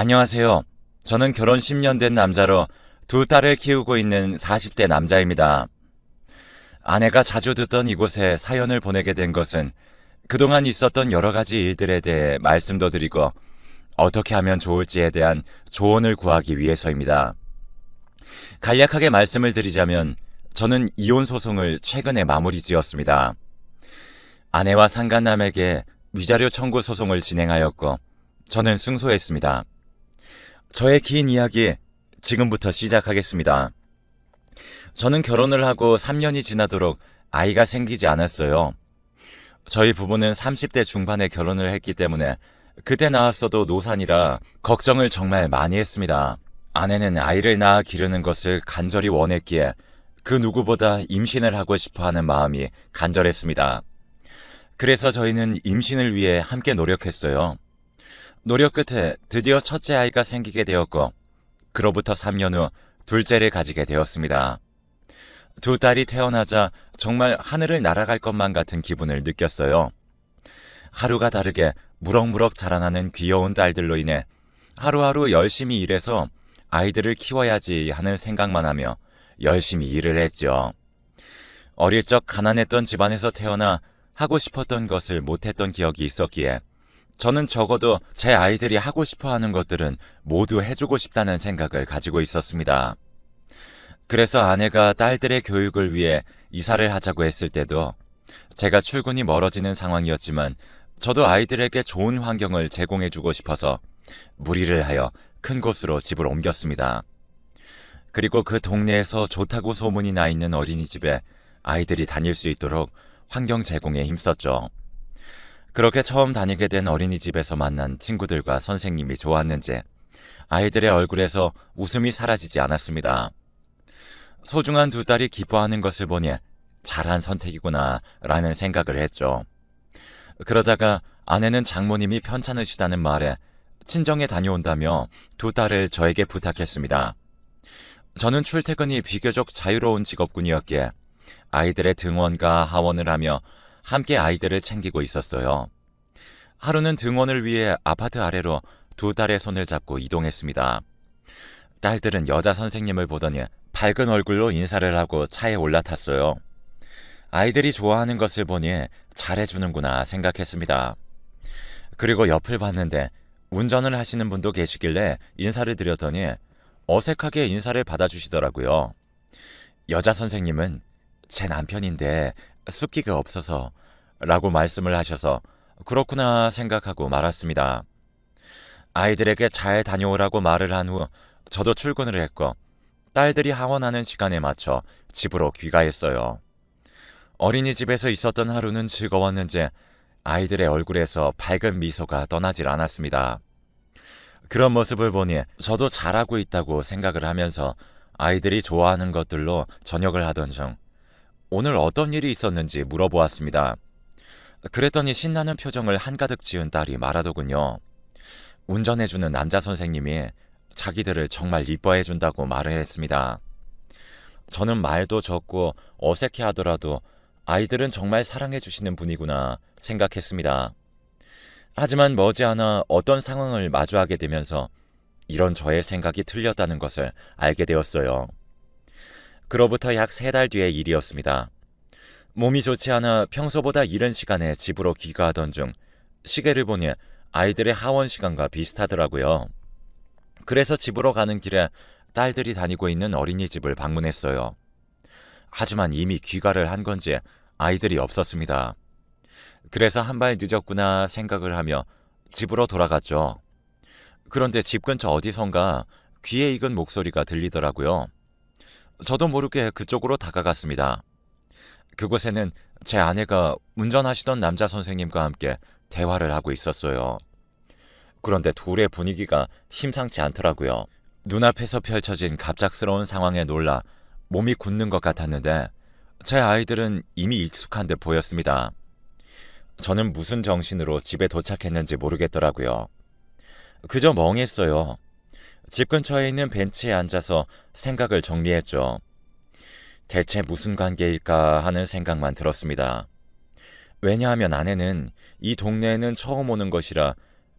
안녕하세요. 저는 결혼 10년 된 남자로 두 딸을 키우고 있는 40대 남자입니다. 아내가 자주 듣던 이곳에 사연을 보내게 된 것은 그동안 있었던 여러 가지 일들에 대해 말씀도 드리고 어떻게 하면 좋을지에 대한 조언을 구하기 위해서입니다. 간략하게 말씀을 드리자면 저는 이혼 소송을 최근에 마무리 지었습니다. 아내와 상간남에게 위자료 청구 소송을 진행하였고 저는 승소했습니다. 저의 긴 이야기 지금부터 시작하겠습니다. 저는 결혼을 하고 3년이 지나도록 아이가 생기지 않았어요. 저희 부부는 30대 중반에 결혼을 했기 때문에 그때 낳았어도 노산이라 걱정을 정말 많이 했습니다. 아내는 아이를 낳아 기르는 것을 간절히 원했기에 그 누구보다 임신을 하고 싶어 하는 마음이 간절했습니다. 그래서 저희는 임신을 위해 함께 노력했어요. 노력 끝에 드디어 첫째 아이가 생기게 되었고 그로부터 3년 후 둘째를 가지게 되었습니다. 두 딸이 태어나자 정말 하늘을 날아갈 것만 같은 기분을 느꼈어요. 하루가 다르게 무럭무럭 자라나는 귀여운 딸들로 인해 하루하루 열심히 일해서 아이들을 키워야지 하는 생각만 하며 열심히 일을 했죠. 어릴 적 가난했던 집안에서 태어나 하고 싶었던 것을 못했던 기억이 있었기에 저는 적어도 제 아이들이 하고 싶어 하는 것들은 모두 해주고 싶다는 생각을 가지고 있었습니다. 그래서 아내가 딸들의 교육을 위해 이사를 하자고 했을 때도 제가 출근이 멀어지는 상황이었지만 저도 아이들에게 좋은 환경을 제공해주고 싶어서 무리를 하여 큰 곳으로 집을 옮겼습니다. 그리고 그 동네에서 좋다고 소문이 나 있는 어린이집에 아이들이 다닐 수 있도록 환경 제공에 힘썼죠. 그렇게 처음 다니게 된 어린이집에서 만난 친구들과 선생님이 좋았는지 아이들의 얼굴에서 웃음이 사라지지 않았습니다. 소중한 두 딸이 기뻐하는 것을 보니 잘한 선택이구나 라는 생각을 했죠. 그러다가 아내는 장모님이 편찮으시다는 말에 친정에 다녀온다며 두 딸을 저에게 부탁했습니다. 저는 출퇴근이 비교적 자유로운 직업군이었기에 아이들의 등원과 하원을 하며 함께 아이들을 챙기고 있었어요. 하루는 등원을 위해 아파트 아래로 두 딸의 손을 잡고 이동했습니다. 딸들은 여자 선생님을 보더니 밝은 얼굴로 인사를 하고 차에 올라탔어요. 아이들이 좋아하는 것을 보니 잘해주는구나 생각했습니다. 그리고 옆을 봤는데 운전을 하시는 분도 계시길래 인사를 드렸더니 어색하게 인사를 받아주시더라고요. 여자 선생님은 제 남편인데 숫기가 없어서 라고 말씀을 하셔서 그렇구나 생각하고 말았습니다. 아이들에게 잘 다녀오라고 말을 한 후 저도 출근을 했고 딸들이 하원하는 시간에 맞춰 집으로 귀가했어요. 어린이집에서 있었던 하루는 즐거웠는지 아이들의 얼굴에서 밝은 미소가 떠나질 않았습니다. 그런 모습을 보니 저도 잘하고 있다고 생각을 하면서 아이들이 좋아하는 것들로 저녁을 하던 중 오늘 어떤 일이 있었는지 물어보았습니다. 그랬더니 신나는 표정을 한가득 지은 딸이 말하더군요. 운전해주는 남자 선생님이 자기들을 정말 이뻐해준다고 말을 했습니다. 저는 말도 적고 어색해하더라도 아이들은 정말 사랑해주시는 분이구나 생각했습니다. 하지만 머지않아 어떤 상황을 마주하게 되면서 이런 저의 생각이 틀렸다는 것을 알게 되었어요. 그로부터 약 3달 뒤의 일이었습니다. 몸이 좋지 않아 평소보다 이른 시간에 집으로 귀가하던 중 시계를 보니 아이들의 하원 시간과 비슷하더라고요. 그래서 집으로 가는 길에 딸들이 다니고 있는 어린이집을 방문했어요. 하지만 이미 귀가를 한 건지 아이들이 없었습니다. 그래서 한 발 늦었구나 생각을 하며 집으로 돌아갔죠. 그런데 집 근처 어디선가 귀에 익은 목소리가 들리더라고요. 저도 모르게 그쪽으로 다가갔습니다. 그곳에는 제 아내가 운전하시던 남자 선생님과 함께 대화를 하고 있었어요. 그런데 둘의 분위기가 심상치 않더라고요. 눈앞에서 펼쳐진 갑작스러운 상황에 놀라 몸이 굳는 것 같았는데 제 아이들은 이미 익숙한 듯 보였습니다. 저는 무슨 정신으로 집에 도착했는지 모르겠더라고요. 그저 멍했어요. 집 근처에 있는 벤치에 앉아서 생각을 정리했죠. 대체 무슨 관계일까 하는 생각만 들었습니다. 왜냐하면 아내는 이 동네에는 처음 오는 것이라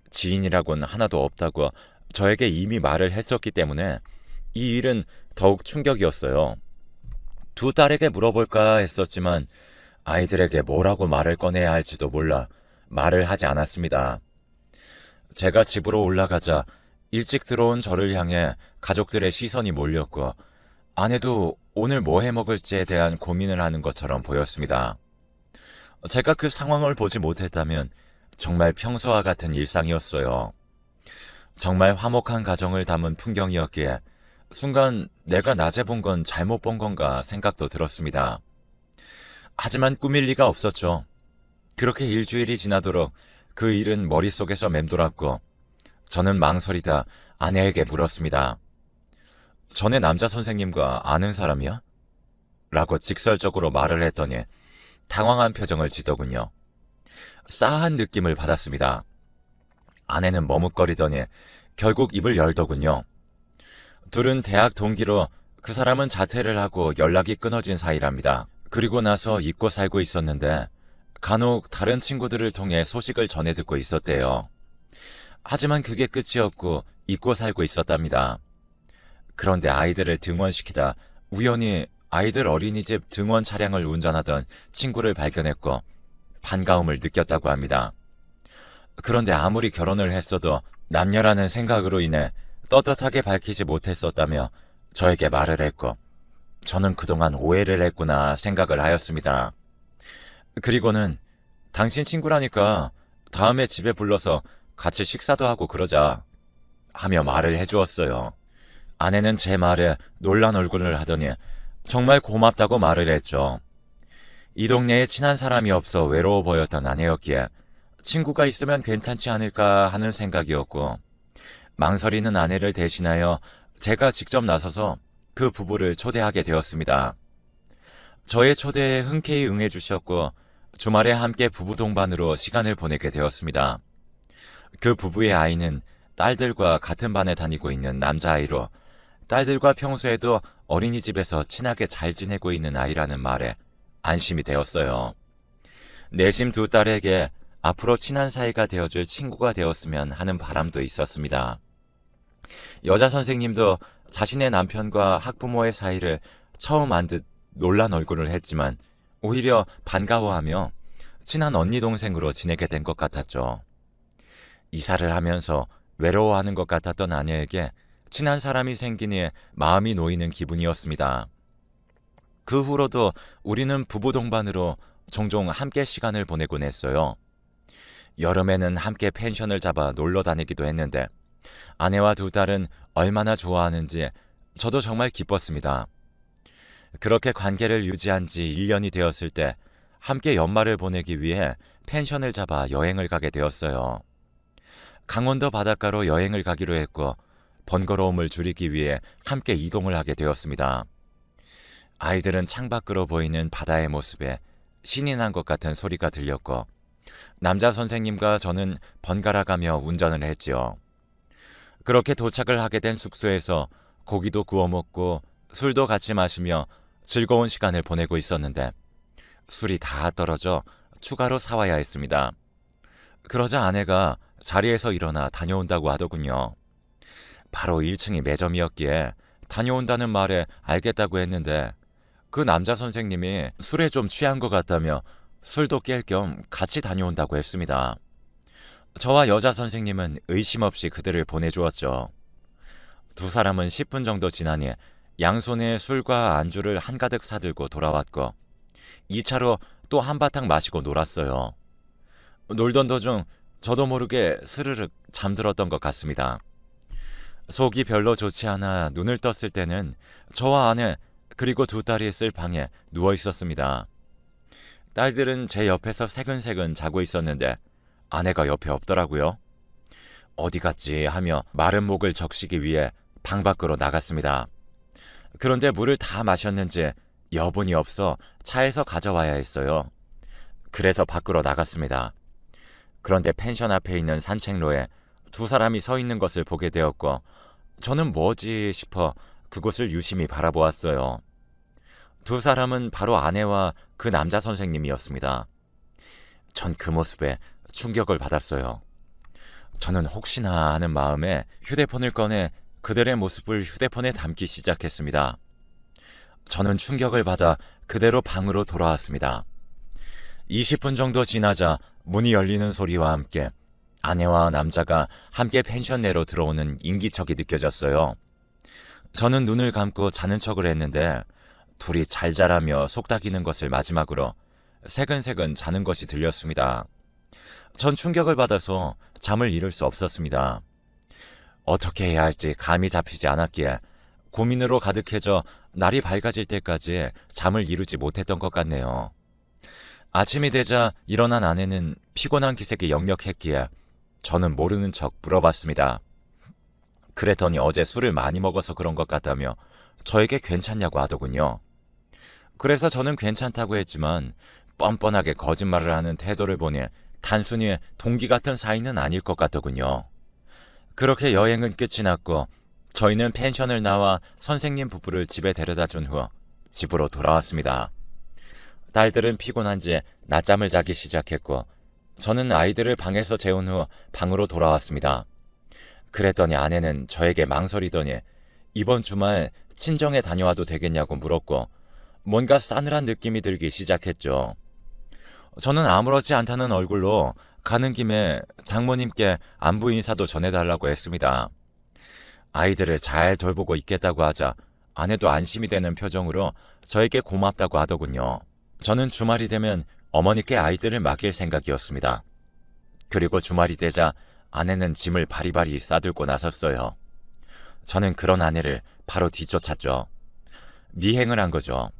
지인이라곤 하나도 없다고 저에게 이미 말을 했었기 때문에 이 일은 더욱 충격이었어요. 두 딸에게 물어볼까 했었지만 아이들에게 뭐라고 말을 꺼내야 할지도 몰라 말을 하지 않았습니다. 제가 집으로 올라가자 일찍 들어온 저를 향해 가족들의 시선이 몰렸고 아내도 오늘 뭐 해 먹을지에 대한 고민을 하는 것처럼 보였습니다. 제가 그 상황을 보지 못했다면 정말 평소와 같은 일상이었어요. 정말 화목한 가정을 담은 풍경이었기에 순간 내가 낮에 본 건 잘못 본 건가 생각도 들었습니다. 하지만 꾸밀 리가 없었죠. 그렇게 일주일이 지나도록 그 일은 머릿속에서 맴돌았고 저는 망설이다 아내에게 물었습니다. 전에 남자 선생님과 아는 사람이야? 라고 직설적으로 말을 했더니 당황한 표정을 지더군요. 싸한 느낌을 받았습니다. 아내는 머뭇거리더니 결국 입을 열더군요. 둘은 대학 동기로 그 사람은 자퇴를 하고 연락이 끊어진 사이랍니다. 그리고 나서 잊고 살고 있었는데 간혹 다른 친구들을 통해 소식을 전해 듣고 있었대요. 하지만 그게 끝이었고 잊고 살고 있었답니다. 그런데 아이들을 등원시키다 우연히 아이들 어린이집 등원 차량을 운전하던 친구를 발견했고 반가움을 느꼈다고 합니다. 그런데 아무리 결혼을 했어도 남녀라는 생각으로 인해 떳떳하게 밝히지 못했었다며 저에게 말을 했고 저는 그동안 오해를 했구나 생각을 하였습니다. 그리고는 당신 친구라니까 다음에 집에 불러서 같이 식사도 하고 그러자 하며 말을 해주었어요. 아내는 제 말에 놀란 얼굴을 하더니 정말 고맙다고 말을 했죠. 이 동네에 친한 사람이 없어 외로워 보였던 아내였기에 친구가 있으면 괜찮지 않을까 하는 생각이었고 망설이는 아내를 대신하여 제가 직접 나서서 그 부부를 초대하게 되었습니다. 저의 초대에 흔쾌히 응해주셨고 주말에 함께 부부 동반으로 시간을 보내게 되었습니다. 그 부부의 아이는 딸들과 같은 반에 다니고 있는 남자아이로 딸들과 평소에도 어린이집에서 친하게 잘 지내고 있는 아이라는 말에 안심이 되었어요. 내심 두 딸에게 앞으로 친한 사이가 되어줄 친구가 되었으면 하는 바람도 있었습니다. 여자 선생님도 자신의 남편과 학부모의 사이를 처음 안 듯 놀란 얼굴을 했지만 오히려 반가워하며 친한 언니 동생으로 지내게 된 것 같았죠. 이사를 하면서 외로워하는 것 같았던 아내에게 친한 사람이 생기니 마음이 놓이는 기분이었습니다. 그 후로도 우리는 부부 동반으로 종종 함께 시간을 보내곤 했어요. 여름에는 함께 펜션을 잡아 놀러 다니기도 했는데 아내와 두 딸은 얼마나 좋아하는지 저도 정말 기뻤습니다. 그렇게 관계를 유지한 지 1년이 되었을 때 함께 연말을 보내기 위해 펜션을 잡아 여행을 가게 되었어요. 강원도 바닷가로 여행을 가기로 했고 번거로움을 줄이기 위해 함께 이동을 하게 되었습니다. 아이들은 창밖으로 보이는 바다의 모습에 신이 난 것 같은 소리가 들렸고 남자 선생님과 저는 번갈아가며 운전을 했지요. 그렇게 도착을 하게 된 숙소에서 고기도 구워 먹고 술도 같이 마시며 즐거운 시간을 보내고 있었는데 술이 다 떨어져 추가로 사와야 했습니다. 그러자 아내가 자리에서 일어나 다녀온다고 하더군요. 바로 1층이 매점이었기에 다녀온다는 말에 알겠다고 했는데 그 남자 선생님이 술에 좀 취한 것 같다며 술도 깰 겸 같이 다녀온다고 했습니다. 저와 여자 선생님은 의심 없이 그들을 보내주었죠. 두 사람은 10분 정도 지나니 양손에 술과 안주를 한가득 사들고 돌아왔고 2차로 또 한바탕 마시고 놀았어요. 놀던 도중 저도 모르게 스르륵 잠들었던 것 같습니다. 속이 별로 좋지 않아 눈을 떴을 때는 저와 아내 그리고 두 딸이 있을 방에 누워 있었습니다. 딸들은 제 옆에서 새근새근 자고 있었는데 아내가 옆에 없더라고요. 어디 갔지 하며 마른 목을 적시기 위해 방 밖으로 나갔습니다. 그런데 물을 다 마셨는지 여분이 없어 차에서 가져와야 했어요. 그래서 밖으로 나갔습니다. 그런데 펜션 앞에 있는 산책로에 두 사람이 서 있는 것을 보게 되었고 저는 뭐지 싶어 그곳을 유심히 바라보았어요. 두 사람은 바로 아내와 그 남자 선생님이었습니다. 전 그 모습에 충격을 받았어요. 저는 혹시나 하는 마음에 휴대폰을 꺼내 그들의 모습을 휴대폰에 담기 시작했습니다. 저는 충격을 받아 그대로 방으로 돌아왔습니다. 20분 정도 지나자 문이 열리는 소리와 함께 아내와 남자가 함께 펜션 내로 들어오는 인기척이 느껴졌어요. 저는 눈을 감고 자는 척을 했는데 둘이 잘 자라며 속닥이는 것을 마지막으로 새근새근 자는 것이 들렸습니다. 전 충격을 받아서 잠을 이룰 수 없었습니다. 어떻게 해야 할지 감이 잡히지 않았기에 고민으로 가득해져 날이 밝아질 때까지 잠을 이루지 못했던 것 같네요. 아침이 되자 일어난 아내는 피곤한 기색이 역력했기에 저는 모르는 척 물어봤습니다. 그랬더니 어제 술을 많이 먹어서 그런 것 같다며 저에게 괜찮냐고 하더군요. 그래서 저는 괜찮다고 했지만 뻔뻔하게 거짓말을 하는 태도를 보니 단순히 동기 같은 사이는 아닐 것 같더군요. 그렇게 여행은 끝이 났고 저희는 펜션을 나와 선생님 부부를 집에 데려다 준 후 집으로 돌아왔습니다. 딸들은 피곤한지 낮잠을 자기 시작했고 저는 아이들을 방에서 재운 후 방으로 돌아왔습니다. 그랬더니 아내는 저에게 망설이더니 이번 주말 친정에 다녀와도 되겠냐고 물었고 뭔가 싸늘한 느낌이 들기 시작했죠. 저는 아무렇지 않다는 얼굴로 가는 김에 장모님께 안부 인사도 전해달라고 했습니다. 아이들을 잘 돌보고 있겠다고 하자 아내도 안심이 되는 표정으로 저에게 고맙다고 하더군요. 저는 주말이 되면 어머니께 아이들을 맡길 생각이었습니다. 그리고 주말이 되자 아내는 짐을 바리바리 싸들고 나섰어요. 저는 그런 아내를 바로 뒤쫓았죠. 미행을 한 거죠.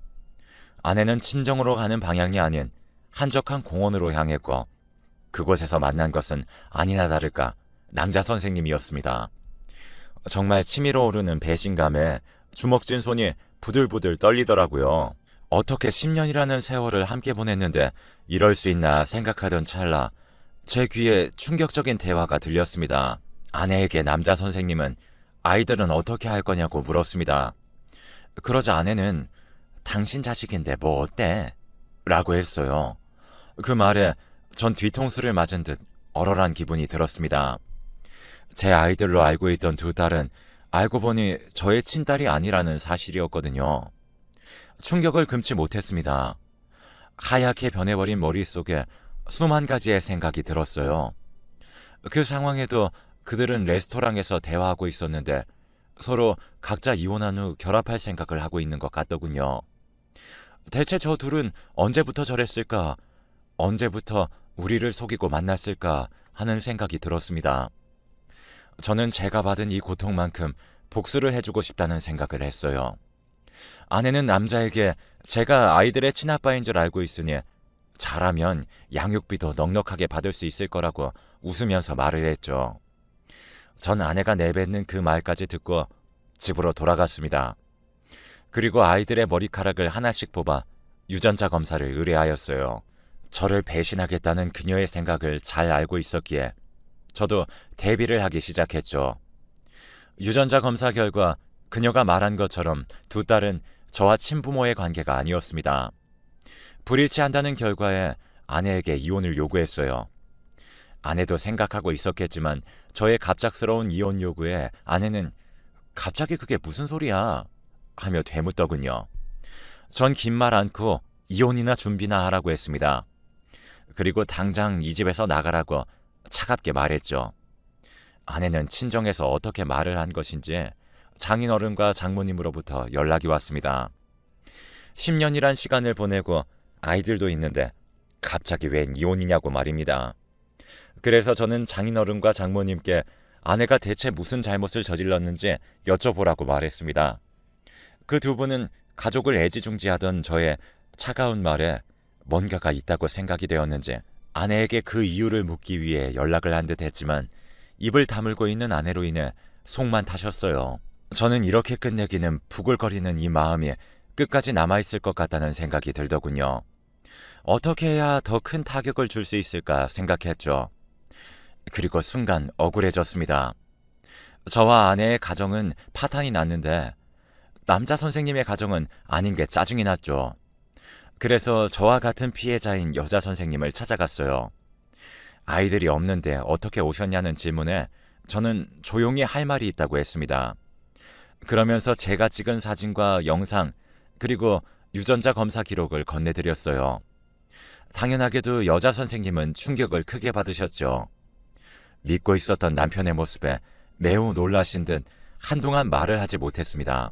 아내는 친정으로 가는 방향이 아닌 한적한 공원으로 향했고 그곳에서 만난 것은 아니나 다를까 남자 선생님이었습니다. 정말 치밀어 오르는 배신감에 주먹진 손이 부들부들 떨리더라고요. 어떻게 10년이라는 세월을 함께 보냈는데 이럴 수 있나 생각하던 찰나 제 귀에 충격적인 대화가 들렸습니다. 아내에게 남자 선생님은 아이들은 어떻게 할 거냐고 물었습니다. 그러자 아내는 당신 자식인데 뭐 어때? 라고 했어요. 그 말에 전 뒤통수를 맞은 듯 얼얼한 기분이 들었습니다. 제 아이들로 알고 있던 두 딸은 알고 보니 저의 친딸이 아니라는 사실이었거든요. 충격을 금치 못했습니다. 하얗게 변해버린 머릿속에 수만 가지의 생각이 들었어요. 그 상황에도 그들은 레스토랑에서 대화하고 있었는데 서로 각자 이혼한 후 결합할 생각을 하고 있는 것 같더군요. 대체 저 둘은 언제부터 저랬을까? 언제부터 우리를 속이고 만났을까? 하는 생각이 들었습니다. 저는 제가 받은 이 고통만큼 복수를 해주고 싶다는 생각을 했어요. 아내는 남자에게 제가 아이들의 친아빠인 줄 알고 있으니 잘하면 양육비도 넉넉하게 받을 수 있을 거라고 웃으면서 말을 했죠. 전 아내가 내뱉는 그 말까지 듣고 집으로 돌아갔습니다. 그리고 아이들의 머리카락을 하나씩 뽑아 유전자 검사를 의뢰하였어요. 저를 배신하겠다는 그녀의 생각을 잘 알고 있었기에 저도 대비를 하기 시작했죠. 유전자 검사 결과 그녀가 말한 것처럼 두 딸은 저와 친부모의 관계가 아니었습니다. 불일치한다는 결과에 아내에게 이혼을 요구했어요. 아내도 생각하고 있었겠지만 저의 갑작스러운 이혼 요구에 아내는 갑자기 그게 무슨 소리야? 하며 되묻더군요. 전 긴 말 않고 이혼이나 준비나 하라고 했습니다. 그리고 당장 이 집에서 나가라고 차갑게 말했죠. 아내는 친정에서 어떻게 말을 한 것인지 장인어른과 장모님으로부터 연락이 왔습니다. 10년이란 시간을 보내고 아이들도 있는데 갑자기 웬 이혼이냐고 말입니다. 그래서 저는 장인어른과 장모님께 아내가 대체 무슨 잘못을 저질렀는지 여쭤보라고 말했습니다. 그 두 분은 가족을 애지중지하던 저의 차가운 말에 뭔가가 있다고 생각이 되었는지 아내에게 그 이유를 묻기 위해 연락을 한 듯 했지만 입을 다물고 있는 아내로 인해 속만 타셨어요. 저는 이렇게 끝내기는 부글거리는 이 마음이 끝까지 남아있을 것 같다는 생각이 들더군요. 어떻게 해야 더 큰 타격을 줄 수 있을까 생각했죠. 그리고 순간 억울해졌습니다. 저와 아내의 가정은 파탄이 났는데 남자 선생님의 가정은 아닌 게 짜증이 났죠. 그래서 저와 같은 피해자인 여자 선생님을 찾아갔어요. 아이들이 없는데 어떻게 오셨냐는 질문에 저는 조용히 할 말이 있다고 했습니다. 그러면서 제가 찍은 사진과 영상, 그리고 유전자 검사 기록을 건네드렸어요. 당연하게도 여자 선생님은 충격을 크게 받으셨죠. 믿고 있었던 남편의 모습에 매우 놀라신 듯 한동안 말을 하지 못했습니다.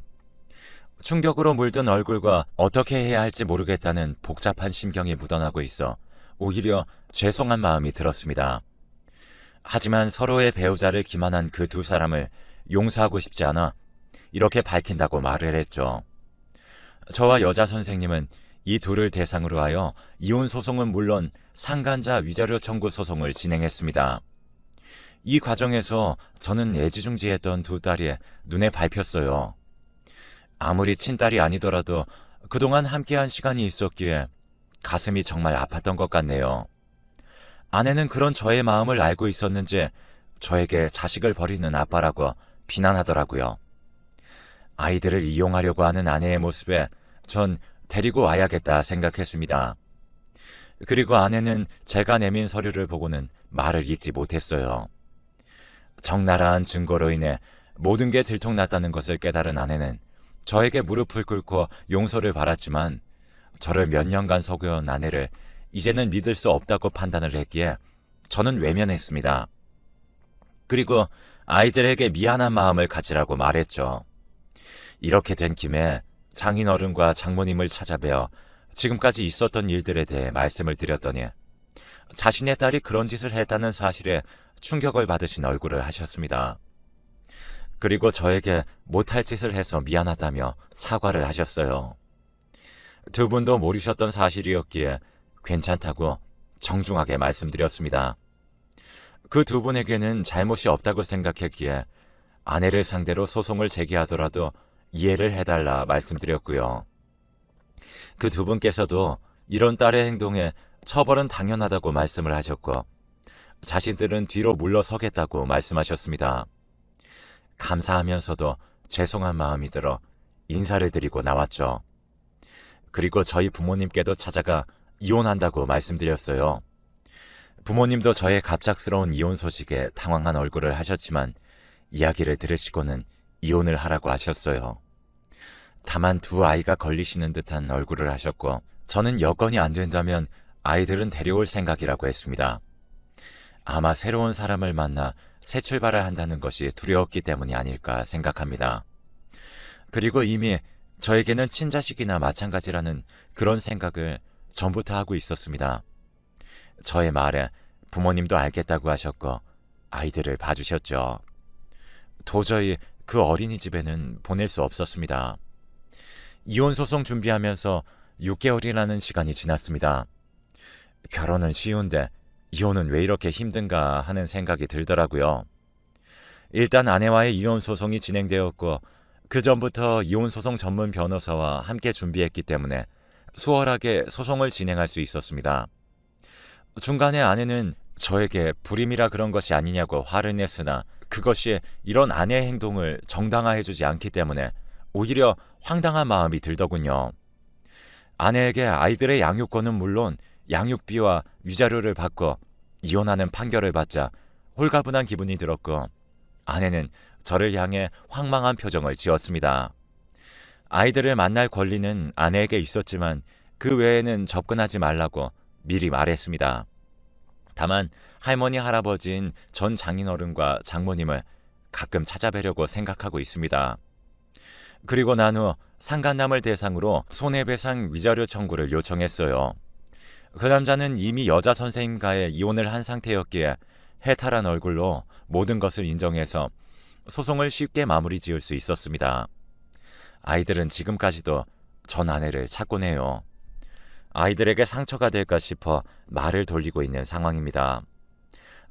충격으로 물든 얼굴과 어떻게 해야 할지 모르겠다는 복잡한 심경이 묻어나고 있어 오히려 죄송한 마음이 들었습니다. 하지만 서로의 배우자를 기만한 그 두 사람을 용서하고 싶지 않아 이렇게 밝힌다고 말을 했죠. 저와 여자 선생님은 이 둘을 대상으로 하여 이혼 소송은 물론 상간자 위자료 청구 소송을 진행했습니다. 이 과정에서 저는 애지중지했던 두 딸이 눈에 밟혔어요. 아무리 친딸이 아니더라도 그동안 함께한 시간이 있었기에 가슴이 정말 아팠던 것 같네요. 아내는 그런 저의 마음을 알고 있었는지 저에게 자식을 버리는 아빠라고 비난하더라고요. 아이들을 이용하려고 하는 아내의 모습에 전 데리고 와야겠다 생각했습니다. 그리고 아내는 제가 내민 서류를 보고는 말을 잇지 못했어요. 적나라한 증거로 인해 모든 게 들통났다는 것을 깨달은 아내는 저에게 무릎을 꿇고 용서를 바랐지만 저를 몇 년간 속여온 아내를 이제는 믿을 수 없다고 판단을 했기에 저는 외면했습니다. 그리고 아이들에게 미안한 마음을 가지라고 말했죠. 이렇게 된 김에 장인어른과 장모님을 찾아뵈어 지금까지 있었던 일들에 대해 말씀을 드렸더니 자신의 딸이 그런 짓을 했다는 사실에 충격을 받으신 얼굴을 하셨습니다. 그리고 저에게 못할 짓을 해서 미안하다며 사과를 하셨어요. 두 분도 모르셨던 사실이었기에 괜찮다고 정중하게 말씀드렸습니다. 그 두 분에게는 잘못이 없다고 생각했기에 아내를 상대로 소송을 제기하더라도 이해를 해달라 말씀드렸고요. 그 두 분께서도 이런 딸의 행동에 처벌은 당연하다고 말씀을 하셨고 자신들은 뒤로 물러서겠다고 말씀하셨습니다. 감사하면서도 죄송한 마음이 들어 인사를 드리고 나왔죠. 그리고 저희 부모님께도 찾아가 이혼한다고 말씀드렸어요. 부모님도 저의 갑작스러운 이혼 소식에 당황한 얼굴을 하셨지만 이야기를 들으시고는 이혼을 하라고 하셨어요. 다만 두 아이가 걸리시는 듯한 얼굴을 하셨고 저는 여건이 안 된다면 아이들은 데려올 생각이라고 했습니다. 아마 새로운 사람을 만나 새 출발을 한다는 것이 두려웠기 때문이 아닐까 생각합니다. 그리고 이미 저에게는 친자식이나 마찬가지라는 그런 생각을 전부터 하고 있었습니다. 저의 말에 부모님도 알겠다고 하셨고 아이들을 봐주셨죠. 도저히 그 어린이집에는 보낼 수 없었습니다. 이혼 소송 준비하면서 6개월이라는 시간이 지났습니다. 결혼은 쉬운데 이혼은 왜 이렇게 힘든가 하는 생각이 들더라고요. 일단 아내와의 이혼 소송이 진행되었고 그 전부터 이혼 소송 전문 변호사와 함께 준비했기 때문에 수월하게 소송을 진행할 수 있었습니다. 중간에 아내는 저에게 불임이라 그런 것이 아니냐고 화를 냈으나 그것이 이런 아내의 행동을 정당화해주지 않기 때문에 오히려 황당한 마음이 들더군요. 아내에게 아이들의 양육권은 물론 양육비와 위자료를 받고 이혼하는 판결을 받자 홀가분한 기분이 들었고 아내는 저를 향해 황망한 표정을 지었습니다. 아이들을 만날 권리는 아내에게 있었지만 그 외에는 접근하지 말라고 미리 말했습니다. 다만 할머니 할아버지인 전 장인어른과 장모님을 가끔 찾아뵈려고 생각하고 있습니다. 그리고 난 후 상간남을 대상으로 손해배상 위자료 청구를 요청했어요. 그 남자는 이미 여자 선생님과의 이혼을 한 상태였기에 해탈한 얼굴로 모든 것을 인정해서 소송을 쉽게 마무리 지을 수 있었습니다. 아이들은 지금까지도 전 아내를 찾곤 해요. 아이들에게 상처가 될까 싶어 말을 돌리고 있는 상황입니다.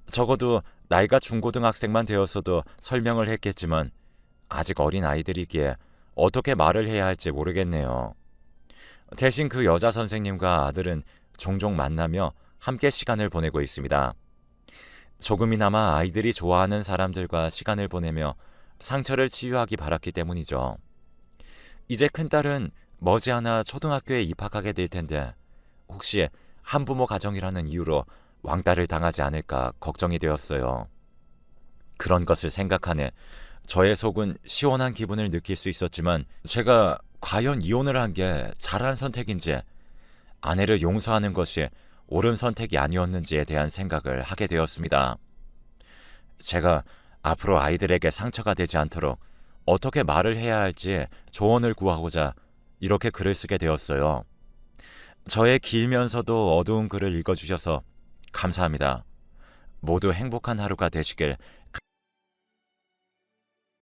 적어도 나이가 중고등학생만 되었어도 설명을 했겠지만 아직 어린 아이들이기에 어떻게 말을 해야 할지 모르겠네요. 대신 그 여자 선생님과 아들은 종종 만나며 함께 시간을 보내고 있습니다. 조금이나마 아이들이 좋아하는 사람들과 시간을 보내며 상처를 치유하기 바랐기 때문이죠. 이제 큰딸은 머지않아 초등학교에 입학하게 될 텐데 혹시 한부모 가정이라는 이유로 왕따를 당하지 않을까 걱정이 되었어요. 그런 것을 생각하네 저의 속은 시원한 기분을 느낄 수 있었지만 제가 과연 이혼을 한 게 잘한 선택인지 아내를 용서하는 것이 옳은 선택이 아니었는지에 대한 생각을 하게 되었습니다. 제가 앞으로 아이들에게 상처가 되지 않도록 어떻게 말을 해야 할지 조언을 구하고자 이렇게 글을 쓰게 되었어요. 저의 길면서도 어두운 글을 읽어주셔서 감사합니다. 모두 행복한 하루가 되시길